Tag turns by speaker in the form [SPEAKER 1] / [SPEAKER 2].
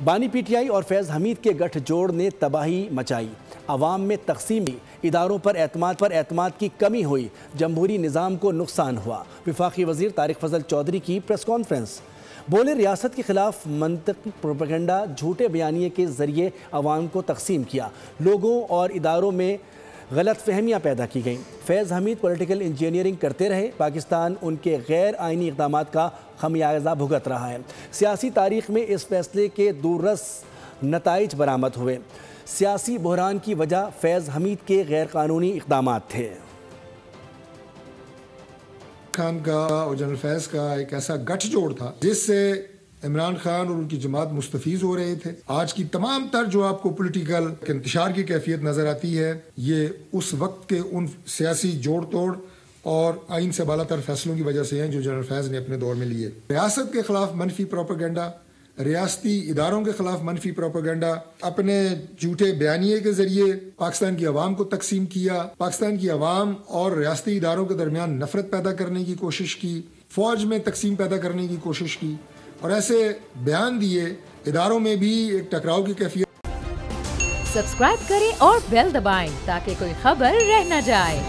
[SPEAKER 1] بانی P T I اور فیض حمید کے گٹھ جوڑ نے تباہی مچائی، عوام میں تقسیمی، اداروں پر اعتماد کی کمی ہوئی، جمہوری نظام کو نقصان ہوا۔ وفاقی وزیر طارق فضل چودھری کی پریس کانفرنس، بولے ریاست کے خلاف منطقی پروپیگنڈا جھوٹے بیانیے کے ذریعے عوام کو تقسیم کیا، لوگوں اور اداروں میں غلط فہمیاں پیدا کی گئیں۔ فیض حمید پولیٹیکل انجینئرنگ کرتے رہے، پاکستان ان کے غیر آئینی اقدامات کا خمیازہ بھگت رہا ہے۔ سیاسی تاریخ میں اس فیصلے کے دوررس نتائج برآمد ہوئے۔ سیاسی بحران کی وجہ فیض حمید کے غیر قانونی اقدامات تھے۔
[SPEAKER 2] خان کا اور جنرل فیض کا ایک ایسا گٹھ جوڑ تھا جس سے عمران خان اور ان کی جماعت مستفیض ہو رہے تھے۔ آج کی تمام تر جو آپ کو پولیٹیکل انتشار کی کیفیت نظر آتی ہے، یہ اس وقت کے ان سیاسی جوڑ توڑ اور آئین سے بالا تر فیصلوں کی وجہ سے ہیں جو جنرل فیض نے اپنے دور میں لیے۔ ریاست کے خلاف منفی پروپیگنڈا، ریاستی اداروں کے خلاف منفی پروپیگنڈا، اپنے جھوٹے بیانیے کے ذریعے پاکستان کی عوام کو تقسیم کیا، پاکستان کی عوام اور ریاستی اداروں کے درمیان نفرت پیدا کرنے کی کوشش کی، فوج میں تقسیم پیدا کرنے کی کوشش کی، اور ایسے بیان دیے، اداروں میں بھی ایک ٹکراؤ کی کیفیت۔
[SPEAKER 3] سبسکرائب کریں اور بیل دبائیں تاکہ کوئی خبر رہ نہ جائے۔